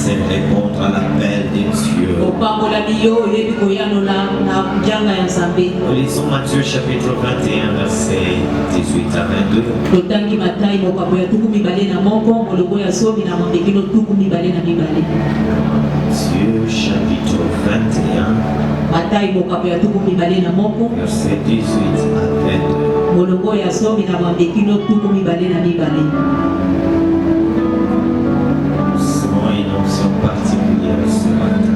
c'est répondre à l'appel de Dieu. Nous lisons Matthieu chapitre 21, versets 18 à 22. Matthieu chapitre 21, verset 18 à 22. Souvent une option particulière ce matin.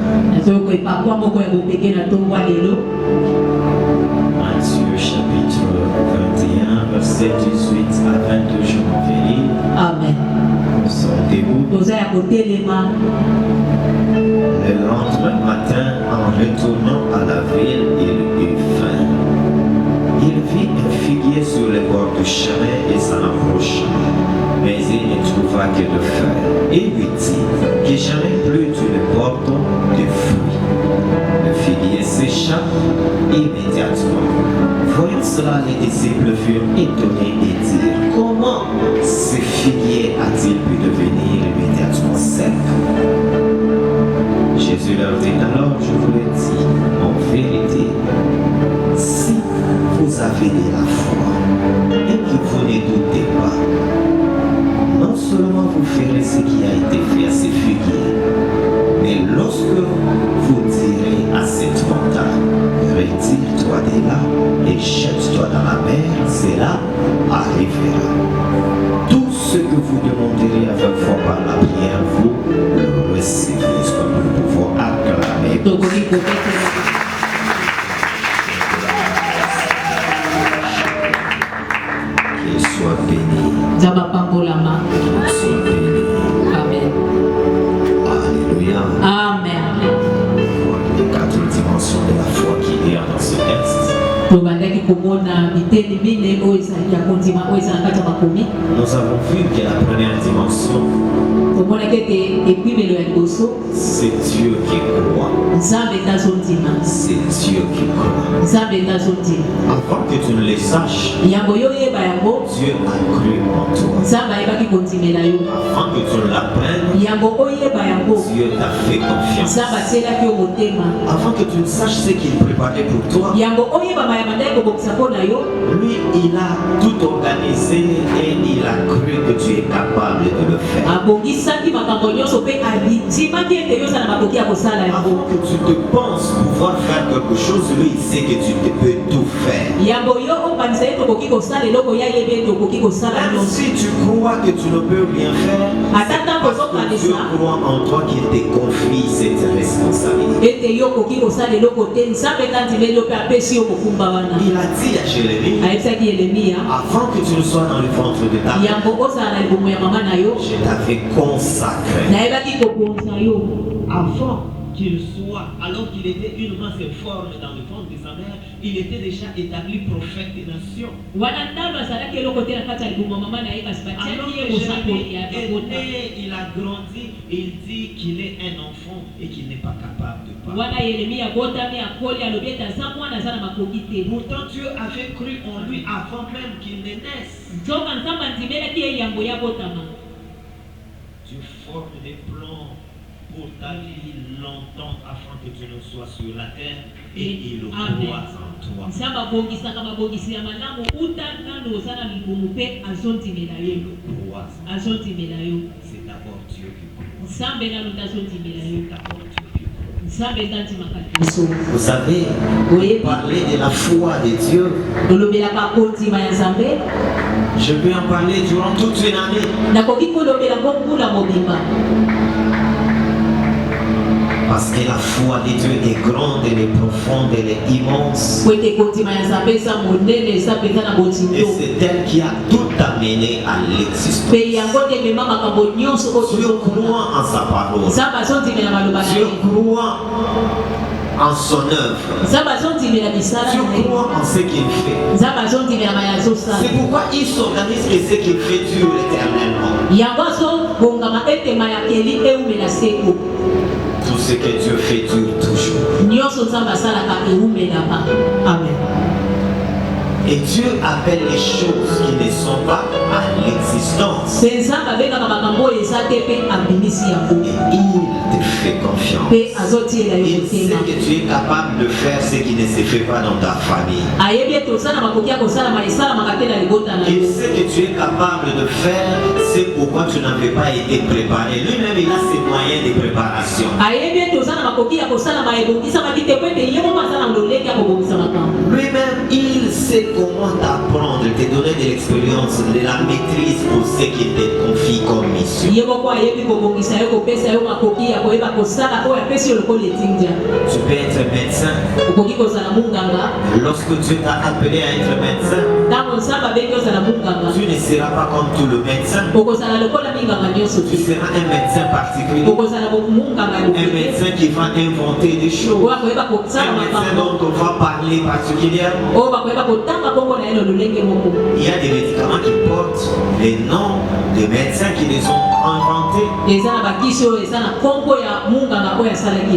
Matthieu chapitre 21, verset 18 à 22, je m'en vais lire. Amen. Nous sommes debout. Le lendemain matin, en retournant à la ville, il eut faim. Il vit un figuier sur les bords du chemin et s'en approcha. Mais il ne trouva que de feuilles. Et lui dit que jamais plus tu ne portes de fruits. Le figuier sécha immédiatement. Voyant cela, les disciples furent étonnés et dirent: comment ce figuier a-t-il pu devenir immédiatement sec? Jésus leur dit: alors je vous le dis en vérité, si vous avez de la foi et que vous ne doutez pas, non seulement vous ferez ce qui a été fait à ce figuier, mais lorsque vous direz à cette montagne: retire-toi de là et jette-toi dans la mer, cela arrivera. Tout ce que vous demanderez avec foi par la prière, vous le recevrez. Est-ce que nous pouvons acclamer? Qu'il soit béni. Qu'il soit béni. Amen. Alléluia. Amen. Voilà les 4 dimensions de la foi qu'il y a dans ce texte. Nous avons vu que la première dimension, c'est Dieu qui croit. C'est Dieu qui croit. Avant que tu ne le saches, Dieu a cru en toi. Avant que tu ne l'apprennes, Dieu t'a fait confiance. Avant que tu ne saches ce qu'il préparait pour toi, lui, il a tout organisé et il a cru que tu es capable de le faire. Avant que tu te penses pouvoir faire quelque chose, lui, il sait que tu peux tout faire. Même si tu crois que tu ne peux rien faire, parce que Dieu croit en toi qu'il te confie cette responsabilité. Il a dit à Jérémie: avant que tu ne sois dans le ventre de ta mère, je t'avais consacré. Avant qu'il soit, alors qu'il était une masse informe dans le ventre de sa mère, il était déjà établi prophète des nations. Alors Jérémie est né, il a grandi, il dit qu'il est un enfant et qu'il n'est pas capable de parler. Pourtant Dieu avait cru en lui avant même qu'il ne naisse. Dieu forme des plans pour ta vie longtemps afin que tu ne sois sur la terre et il le croit en toi. C'est d'abord Dieu qui croit. Vous savez, parler de la foi de Dieu, je peux en parler durant toute une année. Parce que la foi de Dieu est grande, elle est profonde, elle est immense. Et c'est elle qui a tout amené à l'existence. Dieu croit en sa parole. Dieu croit en son œuvre. Dieu croit en ce qu'il fait. C'est pourquoi il s'organise que ce qu'il fait dure éternellement. Tout ce que Dieu fait dure toujours. Amen. Et Dieu appelle les choses qui ne sont pas à l'existence. Et il fait confiance. Il sait que tu es capable de faire ce qui ne se fait pas dans ta famille. Il sait que tu es capable de faire ce pourquoi tu n'avais pas été préparé. Lui-même, il a ses moyens de préparation. Lui-même, il sait comment t'apprendre, te donner de l'expérience, de la maîtrise pour ce qu'il te confie comme mission. Tu peux être médecin. Lorsque Dieu t'a appelé à être médecin, tu ne seras pas comme tout le médecin. Tu seras un médecin particulier. Un médecin qui va inventer des choses. Un médecin dont on va parler particulièrement. Il y a des médicaments qui portent les noms des médecins qui les ont inventés.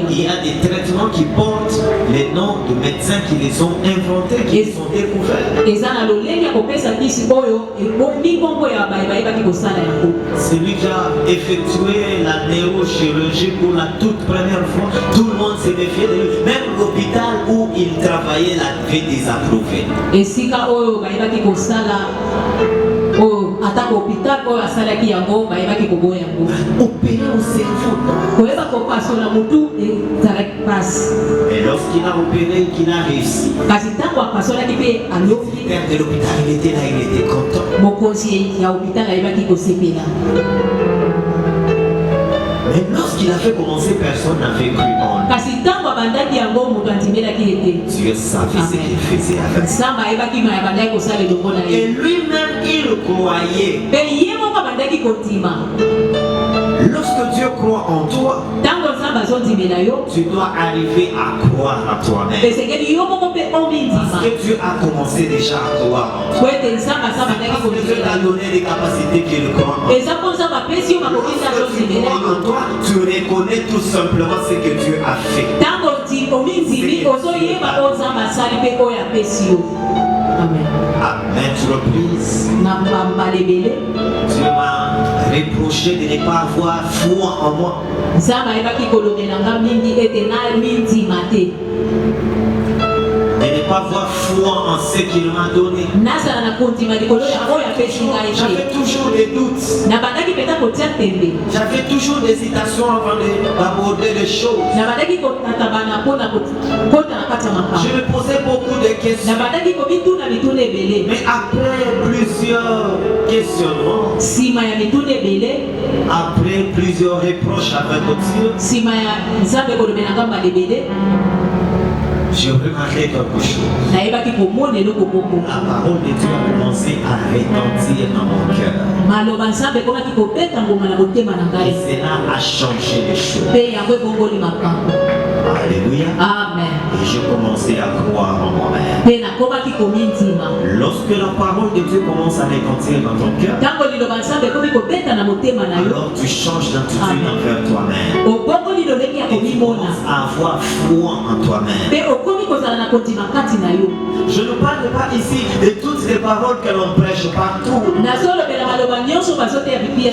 Il y a des traitements qui portent les noms de médecins qui les ont inventés, qui les ont découverts. Celui qui a effectué la neurochirurgie pour la toute première fois, tout le monde s'est méfié de lui. Même l'hôpital où il travaillait l'avait désapprouvé. Opérer au cerveau. Et lorsqu'il a opéré, qu'il a réussi, le directeur de l'hôpital, il était là, il était content. Mais lorsqu'il a fait commencer, personne n'avait cru en lui. Dieu savait ce qu'il faisait avec lui. Et lui-même, il croyait. Lorsque Dieu croit en toi, tu dois arriver à croire à toi-même. Parce que Dieu a commencé déjà à croire en toi. Parce que Dieu t'a donné des capacités qu'il croit en toi. Lorsque tu crois en toi, tu reconnais tout simplement ce que Dieu a fait. À maintes reprises, Dieu m'a reproché de ne pas avoir foi en moi. De ne pas avoir foi en ce qu'il m'a donné. J'avais toujours des doutes. J'avais toujours des hésitations avant d'aborder les choses. Je me posais beaucoup de questions. Mais après plusieurs questionnements, après plusieurs reproches avec Dieu, j'ai remarqué quelque chose. La parole de Dieu a commencé à retentir dans mon cœur. Et cela a changé les choses. Alléluia. Amen. Et j'ai commencé à croire en moi-même. Lorsque la parole de Dieu commence à retentir dans ton cœur, alors tu changes d'attitude envers toi-même. Et tu commences à avoir foi en toi-même. Je ne parle pas ici de toutes les paroles que l'on prêche partout.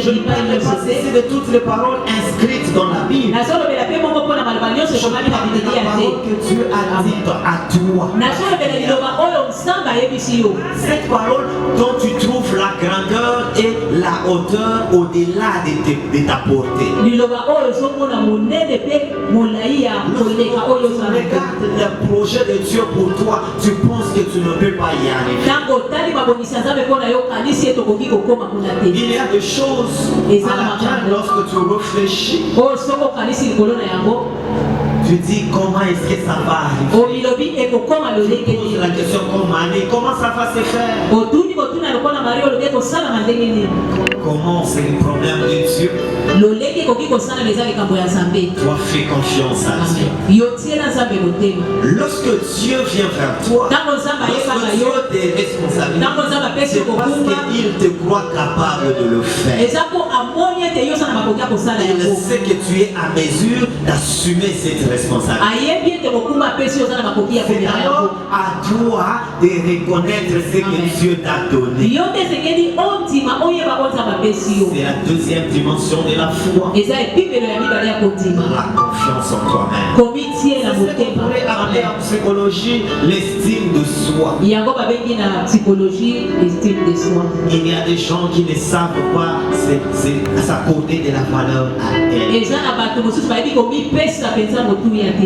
Je ne parle pas ici de toutes les paroles inscrites dans la Bible. Je parle de la parole que Dieu a dite à toi. Cette parole dont tu trouves la grandeur et la hauteur au-delà de ta portée. Lorsque tu regardes le projet de Dieu pour toi, tu penses que tu ne peux pas y arriver. Il y a des choses à laquelle lorsque tu réfléchis, tu dis comment est-ce que ça va arriver. Tu poses la question comment ça va se faire. Comment c'est le problème de Dieu. Toi fais confiance à Dieu. Lorsque Dieu vient vers toi, lorsque Dieu te responsabilise, c'est parce qu'il te croit capable de le faire. Il sait que tu es à mesure d'assumer cette responsabilité. C'est alors à toi de reconnaître ce que Dieu t'a donné. C'est la deuxième dimension de la foi. La confiance en toi-même. C'est ce qu'on pourrait appeler en psychologie l'estime de soi. Il y a des gens qui ne savent pas s'accorder de la valeur à elle.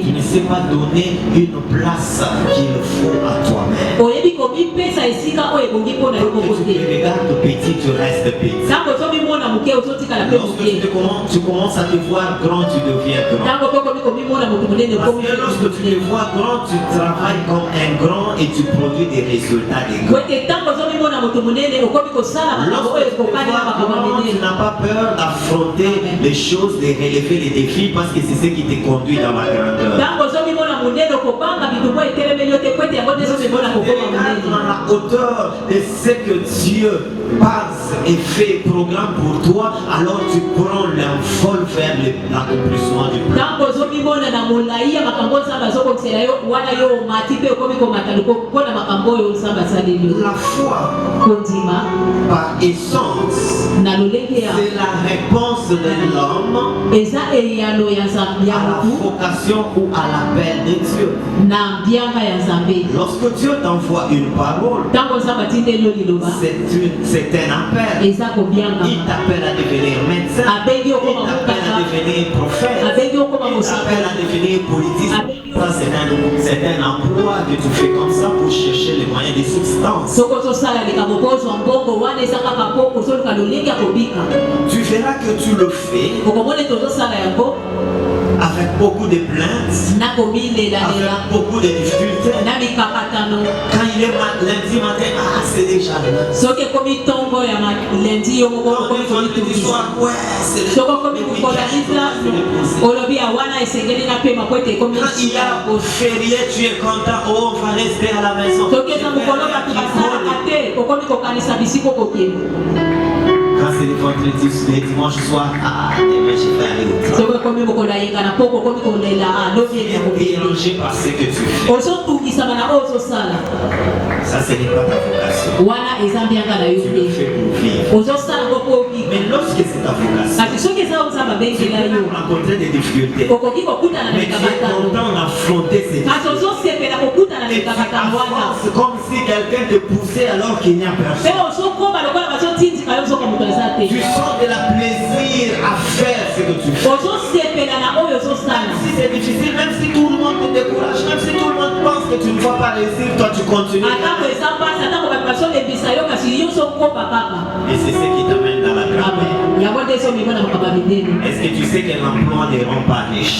Tu ne sais pas donner une place qu'il faut à toi-même. Quand tu te regardes petit, tu restes petit. Lorsque tu commences à te voir grand, tu deviens grand. Parce que lorsque tu te vois grand, tu travailles comme un grand et tu produis des résultats des grands. Lorsque tu te vois grand, tu n'as pas peur d'affronter les choses, de relever les défis parce que c'est ce qui te conduit dans la grandeur. Dans la hauteur de ce que Dieu passe et fait programme pour toi, alors tu prends l'envol vers l'accomplissement du plan. La foi, par essence, c'est la réponse de l'homme à la vocation ou à l'appel de Dieu. Lorsque Dieu t'envoie une parole, c'est un appel. Il t'appelle à devenir médecin, il t'appelle à devenir prophète, il t'appelle à devenir politique. Ça, c'est un emploi que tu fais comme ça pour chercher les moyens de substance. Tu verras que tu le fais avec beaucoup de plaintes, avec beaucoup de difficultés. Quand il est lundi matin, c'est déjà lundi. Quand il est soir, ouais, c'est le quand il y a au férié, tu es content, oh, on va rester à la maison. Quand c'est le vendredi, le dimanche soir, demain je vais aller au travail. Dérangé par ce que tu fais. Ça, ce n'est pas ta vocation. Tu le fais pour vivre. Mais lorsque c'est ta vocation, tu vas rencontrer des difficultés. Mais tu es content d'affronter ces difficultés. Et tu avances comme si quelqu'un te poussait alors qu'il n'y a personne. Tu sens de la plaisir à faire ce que tu fais. Même si c'est difficile, même si tout le monde te décourage, même si tout le monde pense que tu ne vas pas réussir, toi tu continues. Et c'est ce qui t'amène dans la grandeur. Est-ce que tu sais que l'emploi ne rend pas riche?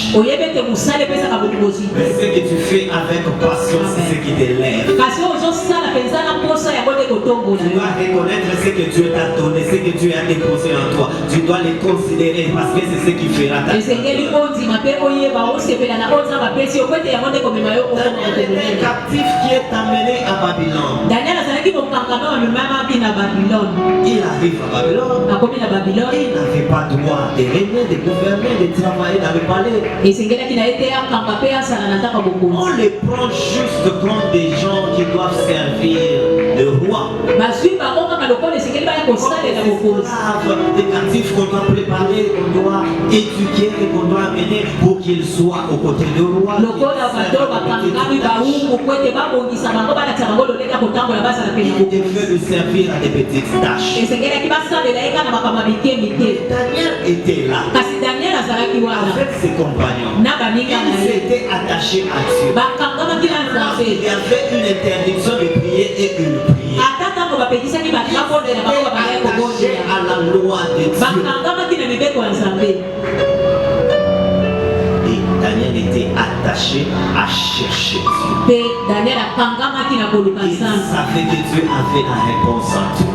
Mais ce que tu fais avec passion, c'est ce qui t'élève. Tu dois reconnaître ce que Dieu t'a donné, ce que Dieu a déposé en toi. Tu dois les considérer parce que c'est ce qui fera ta grandeur. Daniel était un captif qui est amené à Babylone. Il arrive à Babylone. Il n'avait pas droit de régner, de gouverner, de travailler dans le palais. On les prend juste comme des gens qui doivent servir le roi. Des captifs qu'on doit préparer, qu'on doit éduquer et qu'on doit amener pour qu'ils soient aux côtés du roi. Il devait le servir à des petites tâches. Daniel était là avec ses compagnons. Ils étaient attachés à Dieu. Il y avait une interdiction de prier et une prière. Attaché à la loi de Dieu. Et Daniel était attaché à chercher Dieu. Il savait que Dieu avait la réponse à tout.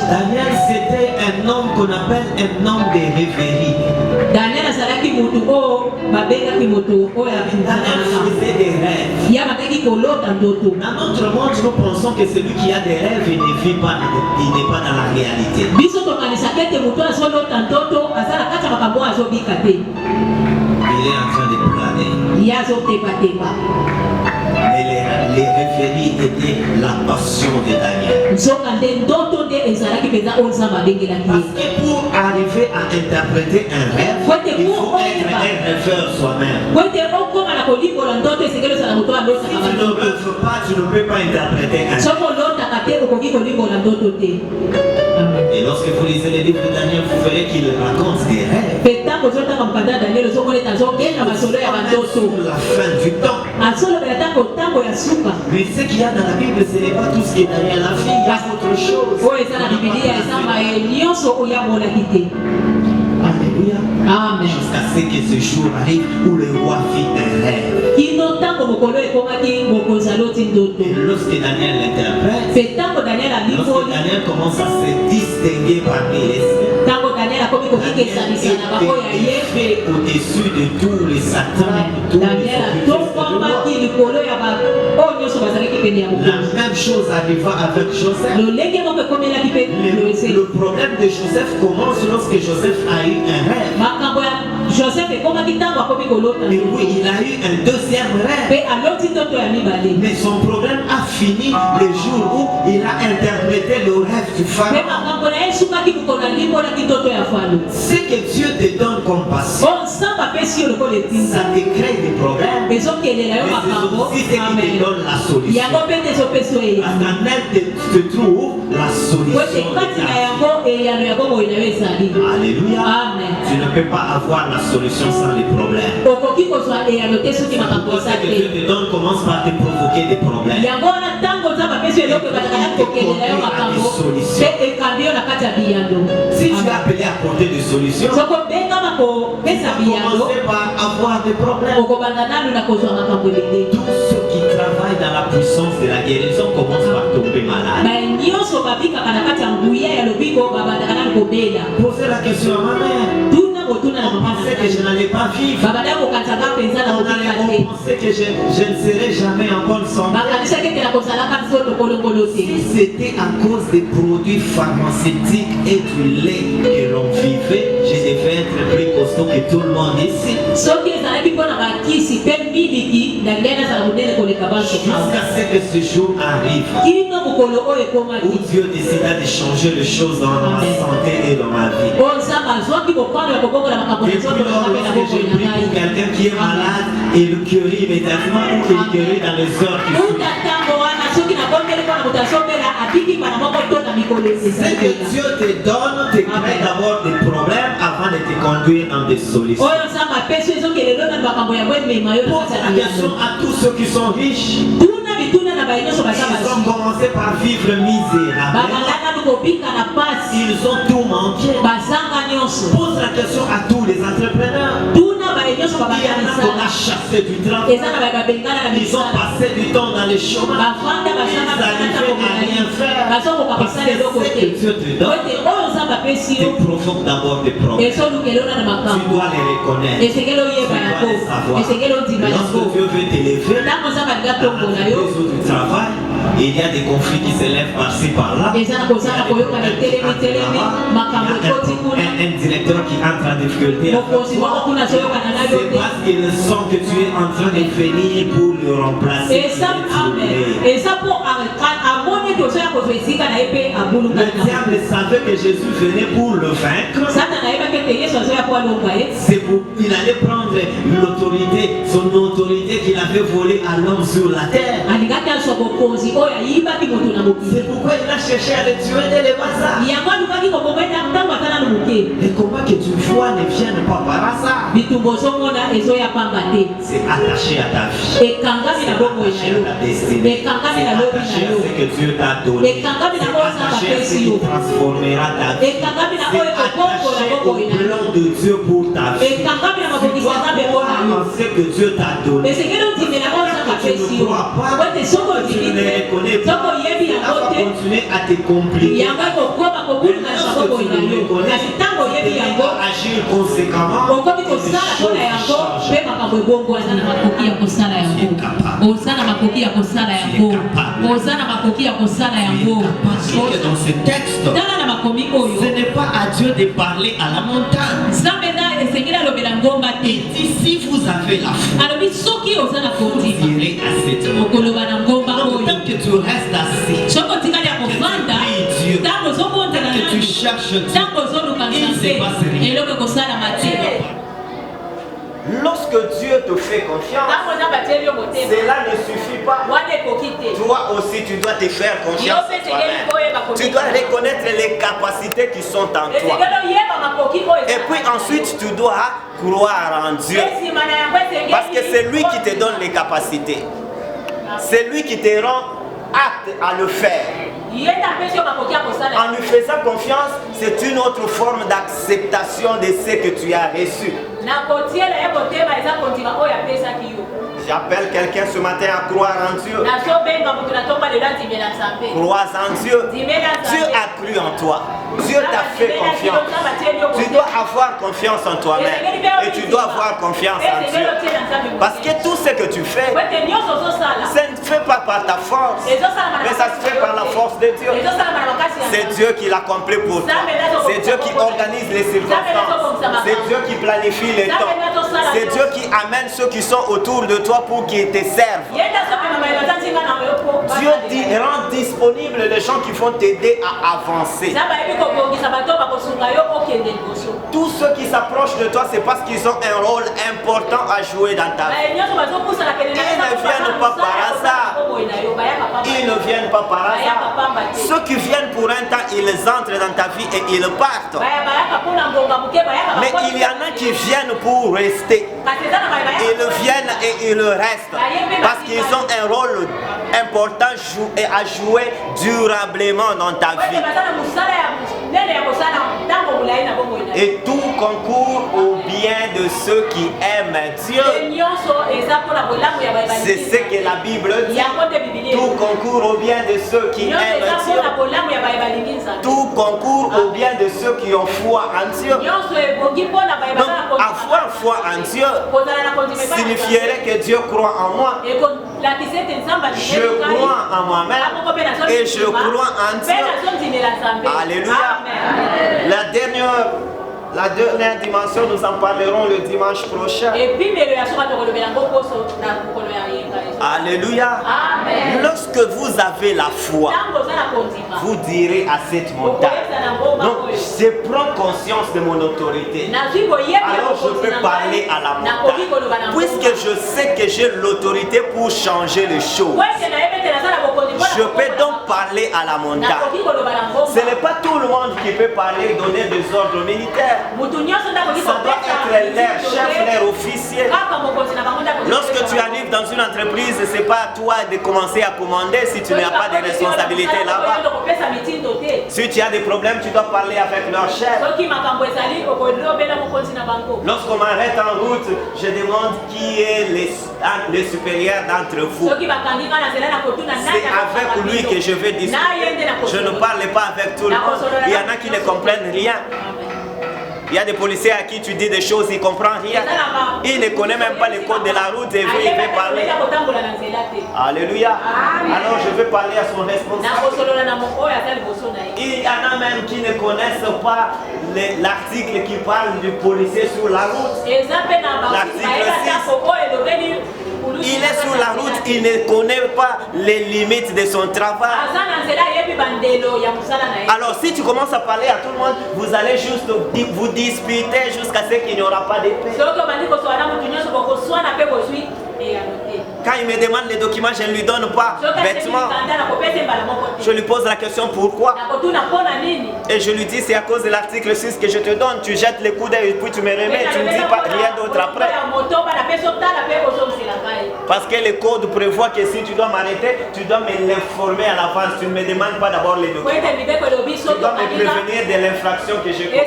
Daniel, c'était un homme qu'on appelle un homme de rêverie. Daniel faisait des rêves. Dans notre monde, nous pensons que celui qui a des rêves, il ne vit pas, il n'est pas dans la réalité. Il est en train de planer. Mais les rêves prophétie était la passion de Daniel. Parce que pour arriver à interpréter un rêve, il faut être un rêveur soi-même. Si tu ne rêves pas, tu ne peux pas interpréter un rêve. Et lorsque vous lisez les livres de Daniel, vous verrez qu'il raconte des rêves. La fin du temps. Mais ce qu'il y a dans la Bible, ce n'est pas tout ce que Daniel a fait, il y a autre chose. Alléluia. Amen. Jusqu'à ce que ce jour arrive où le roi fit un rêve. Et lorsque Daniel l'interprète, lorsque Daniel commence à se distinguer parmi les esprits, il fait au-dessus de tous les satans, tous les la même chose arriva avec Joseph. Le problème de Joseph commence lorsque Joseph a eu un rêve. Et oui, il a eu un deuxième rêve. Mais son problème a fini le jour où il a interprété le rêve du pharaon. Ce que Dieu te donne comme passion, ça te crée des problèmes. Mais c'est aussi ce qui te donne la solution. Parce qu'en elle te trouve la solution. Alléluia. Amen. Tu ne peux pas avoir la solution sans les problèmes. C'est pour ça que Dieu te donne commence par te provoquer des problèmes. Si tu es appelé à porter des solutions, tu vas commencer par avoir des problèmes. Tous ceux qui travaillent dans la puissance de la guérison commencent par tomber malade. Posez la question à ma mère. On pensait que je n'allais pas vivre. On pensait que je ne serais jamais en bonne santé. Si c'était à cause des produits pharmaceutiques et du lait que l'on vivait, je devais être plus costaud que tout le monde ici. Jusqu'à ce que ce jour arrive où Dieu décida de changer les choses dans ma santé et dans ma vie. Depuis lors, lorsque j'ai pris pour quelqu'un qui est malade et le guérit immédiatement ou il guérit dans les heures qui suivent. Ce que Dieu te donne te crée d'abord des problèmes avant de te conduire dans des solutions. Pose la question à tous ceux qui sont riches. Ils ont commencé par vivre misérablement. Ils ont tout manqué. Pose la question à tous les entrepreneurs. Il y en a qu'on a chassé du travail. Ils ont passé du temps dans les chômages. Ils n'arrivaient à rien faire. Parce que ce que Dieu te donne te provoque d'abord des problèmes. Tu dois les reconnaître. Tu dois les savoir. Lorsque Dieu veut t'élever dans du travail, il y a des conflits qui s'élèvent par-ci par-là. Il y a un directeur qui entre en difficulté. C'est parce qu'ils sentent que tu es en train de venir pour le remplacer. Le diable savait que Jésus venait pour le vaincre. Il allait prendre l'autorité, son autorité qu'il avait volée à l'homme sur la terre. C'est pourquoi il a cherché à le tuer dès le bazar. Les combats que tu vois ne viennent pas par hasard. C'est attaché à ta vie. C'est attaché à ta destinée. C'est attaché à ce que Dieu t'a donné. C'est attaché à ce qui transformera ta vie. C'est attaché au plan de Dieu pour ta vie. Tu dois croire en ce que Dieu t'a donné. Tu ne crois pas, tu ne les reconnais pas. Ça va continuer à te compliquer. Agir conséquemment. Dans ce texte, ce n'est pas à Dieu de parler à la montagne. Il dit si vous avez la foi, vous irez à cette montagne. Donc, tant cherche Dieu, il ne se passe rien. Lorsque Dieu te fait confiance, cela ne suffit pas. Toi aussi, tu dois te faire confiance en toi-même. Tu dois reconnaître les capacités qui sont en toi. Et puis ensuite, tu dois croire en Dieu. Parce que c'est lui qui te donne les capacités. C'est lui qui te rend apte à le faire. En lui faisant confiance, c'est une autre forme d'acceptation de ce que tu as reçu. J'appelle quelqu'un ce matin à croire en Dieu. Crois en Dieu. Dieu a cru en toi. Dieu t'a fait confiance. Tu dois avoir confiance en toi-même. Et tu dois avoir confiance en Dieu. Parce que tout ce que tu fais, ça ne se fait pas par ta force, mais ça se fait par la force de Dieu. C'est Dieu qui l'accomplit pour toi. C'est Dieu qui organise les circonstances. C'est Dieu qui planifie les temps. C'est Dieu qui amène ceux qui sont autour de toi pour qu'ils te servent. Dieu dit, rend disponible les gens qui vont t'aider à avancer. Tous ceux qui s'approchent de toi, c'est parce qu'ils ont un rôle important à jouer dans ta vie. Ils ne viennent pas par hasard. Ils ne viennent pas par hasard. Ceux qui viennent pour un temps, ils entrent dans ta vie et ils partent. Mais il y en a qui viennent pour rester. Ils viennent et ils restent. Parce qu'ils ont un rôle important à jouer durablement dans ta vie. Et tout concourt au bien de ceux qui aiment Dieu. C'est ce que la Bible dit. Tout concourt au bien de ceux qui aiment Dieu. Tout concourt au bien de ceux qui ont foi en Dieu. Donc, avoir foi en Dieu signifierait que Dieu croit en moi. Je crois en moi-même et je crois en Dieu. Alléluia. La dernière dimension, nous en parlerons le dimanche prochain. Alléluia. Amen. Lorsque vous avez la foi, vous direz à cette montagne, donc je prends conscience de mon autorité. Alors je peux parler à la montagne. Puisque je sais que j'ai l'autorité pour changer les choses, je peux donc parler à la montagne. Ce n'est pas tout le monde qui peut parler et donner des ordres militaires. Ça doit être leur chef, leur officier. Lorsque tu arrives dans une entreprise, ce n'est pas à toi de commencer à commander si tu n'as pas de responsabilité là-bas. Si tu as des problèmes, tu dois parler avec leur chef. Lorsqu'on m'arrête en route, je demande qui est le supérieur d'entre vous. C'est avec lui que je vais discuter. Je ne parle pas avec tout le monde. Il y en a qui ne comprennent rien. Il y a des policiers à qui tu dis des choses, ils ne comprennent rien. Ils ne connaissent même pas les codes de la route et il veut parler. Alléluia. Alors je vais parler à son responsable. Il y en a même qui ne connaissent pas l'article qui parle du policier sur la route. L'article 6. Il est sur la route, il ne connaît pas les limites de son travail. Alors si tu commences à parler à tout le monde, vous allez juste vous disputer jusqu'à ce qu'il n'y aura pas de paix. Quand il me demande les documents, je ne lui donne pas bêtement. Je lui pose la question pourquoi. Et je lui dis c'est à cause de l'article 6 que je te donne. Tu jettes les coups d'œil et puis tu me remets. Tu ne dis pas rien d'autre après. Parce que le code prévoit que si tu dois m'arrêter, tu dois me l'informer à l'avance. Tu ne me demandes pas d'abord les documents. Tu dois me prévenir de l'infraction que j'ai commise.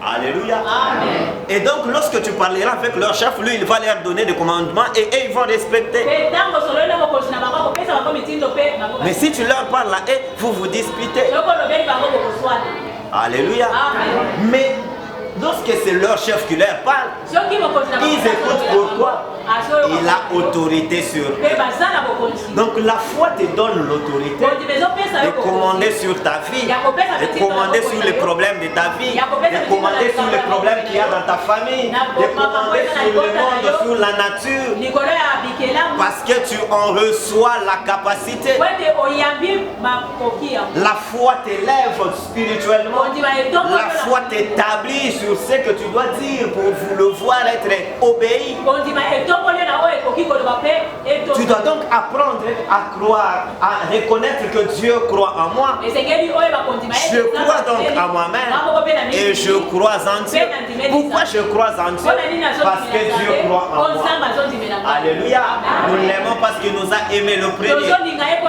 Alléluia. Amen. Et donc lorsque tu parleras avec leur chef, lui il va leur donner des commandements et eux ils vont respecter. Mais si tu leur parles là, vous vous disputez. Alléluia. Amen. Mais lorsque c'est leur chef qui leur parle, ils écoutent pourquoi il a autorité sur eux. Donc la foi te donne l'autorité de commander sur ta vie, de commander sur les problèmes de ta vie, de commander sur les problèmes qu'il y a dans ta famille, de commander sur le monde, sur la nature, parce que tu en reçois la capacité. La foi t'élève spirituellement, la foi t'établit sur ce que tu dois dire pour le voir être obéi. Tu dois donc apprendre à croire, à reconnaître que Dieu croit en moi. Je crois donc à moi-même et je crois en Dieu. Pourquoi je crois en Dieu? Parce que Dieu croit en moi. Alléluia. Nous l'aimons parce qu'il nous a aimé le premier.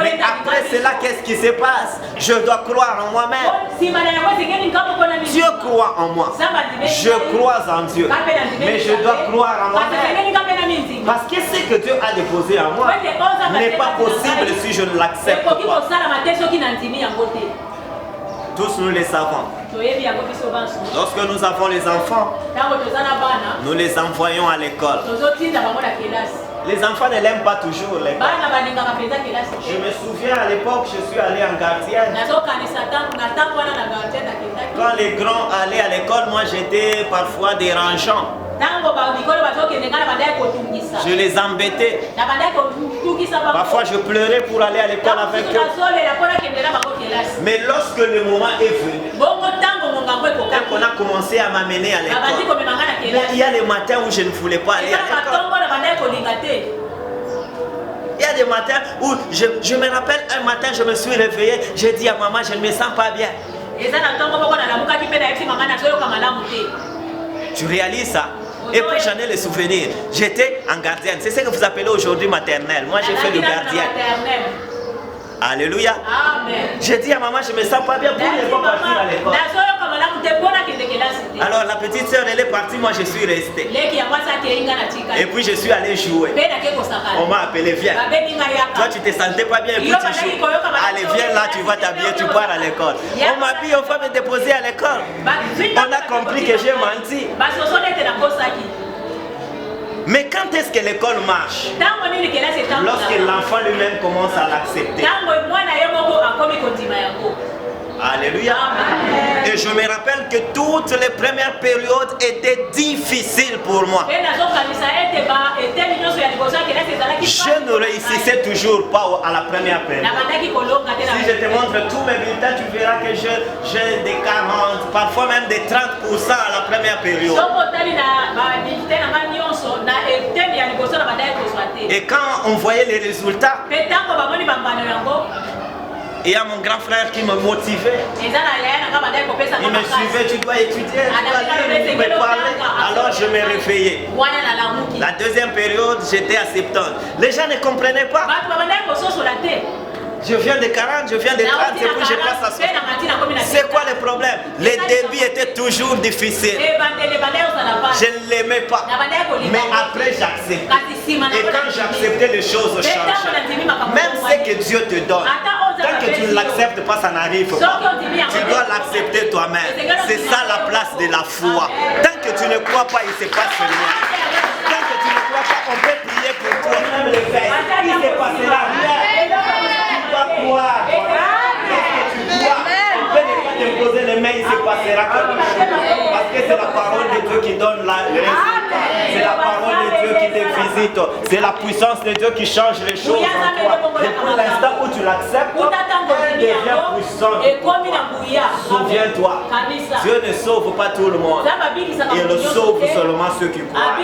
Mais après cela, qu'est-ce qui se passe? Je dois croire en moi-même. Dieu croit en moi. Je crois en Dieu. Mais je dois croire en moi-même. Parce que ce que Dieu a déposé en moi n'est pas possible si je ne l'accepte pas. Tous nous les savons. Lorsque nous avons les enfants, nous les envoyons à l'école. Les enfants ne l'aiment pas toujours l'école. Je me souviens à l'époque, je suis allé en gardienne. Quand les grands allaient à l'école, moi j'étais parfois dérangeant. Je les embêtais. Parfois je pleurais pour aller à l'école avec eux. Mais lorsque le moment est venu, quand on a commencé à m'amener à l'école, il y a des matins où je ne voulais pas aller à l'école. Il y a des matins où je me rappelle un matin, je me suis réveillé, j'ai dit à maman, je ne me sens pas bien. Tu réalises ça? Et puis j'en ai le souvenir. J'étais en gardienne. C'est ce que vous appelez aujourd'hui maternelle. Moi j'ai fait le gardien. Alléluia. J'ai dit à maman, je me sens pas bien pour ne pas partir à l'école. Alors la petite soeur elle est partie, moi je suis resté. Et puis je suis allé jouer. On m'a appelé, viens. Toi tu te sentais pas bien et puis tu joues. Allez viens là, tu vas t'habiller, tu pars à l'école. On m'a dit on va me déposer à l'école. On a compris que j'ai menti. Mais quand est-ce que l'école marche? Lorsque l'enfant lui-même commence à l'accepter. Alléluia. Et je me rappelle que toutes les premières périodes étaient difficiles pour moi. Je ne réussissais toujours pas à la première période. Si je te montre tous mes bulletins, tu verras que j'ai des 40, parfois même des 30% à la première période. Et quand on voyait les résultats, il y a mon grand frère qui me motivait. Il me suivait, tu dois étudier, tu dois me parler. Alors je me réveillais. La deuxième période, j'étais à 70. Les gens ne comprenaient pas. Je viens de 40, je viens de 30, et puis je passe à 60. C'est quoi le problème? Les débuts étaient toujours difficiles. Je ne l'aimais pas. Mais après j'acceptais. Et quand j'acceptais, les choses changeaient. Même ce que Dieu te donne, tant que tu ne l'acceptes pas, ça n'arrive pas. Tu dois l'accepter toi-même. C'est ça la place de la foi. Tant que tu ne crois pas, il ne se passe rien. Tant que tu ne crois pas, on peut prier pour toi. Même les fesses, il ne se passera rien. Tu dois croire. Qu'est-ce que tu crois? On peut ne pas te poser les mains, il se passera quelque chose. Parce que c'est la parole de Dieu qui donne le résultat. C'est la parole de Dieu qui te visite. C'est la puissance de Dieu qui change les choses en toi. Depuis l'instant où tu l'acceptes, elle devient puissante. Souviens-toi, Dieu ne sauve pas tout le monde. Il sauve seulement ceux qui croient.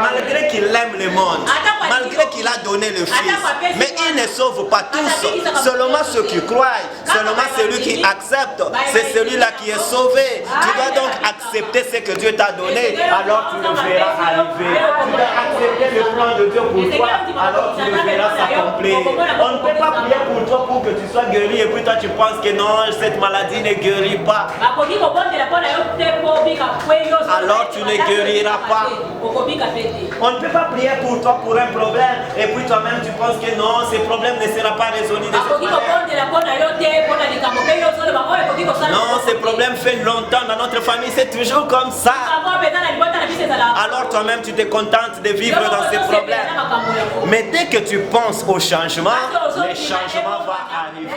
Malgré qu'il aime le monde, malgré qu'il a donné le Fils, mais il ne sauve pas tous. Seulement ceux qui croient, seulement celui qui accepte, c'est celui-là qui est sauvé. Tu dois donc accepter ce que Dieu t'a donné, alors tu le verras arriver. Tu dois accepter le plan de Dieu pour toi, alors tu le verras s'accomplir. On ne peut pas prier pour toi pour que tu sois guéri et puis toi tu penses que non, cette maladie ne guérit pas. alors tu ne guériras pas. On ne peut pas prier pour toi pour un problème et puis toi-même tu penses que non, ce problème ne sera pas résolu de cette manière. Non, ce problème fait longtemps dans notre famille, c'est toujours comme ça. Alors toi-même tu te contentes de vivre dans ces problèmes. Mais dès que tu penses au changement, le changement va arriver.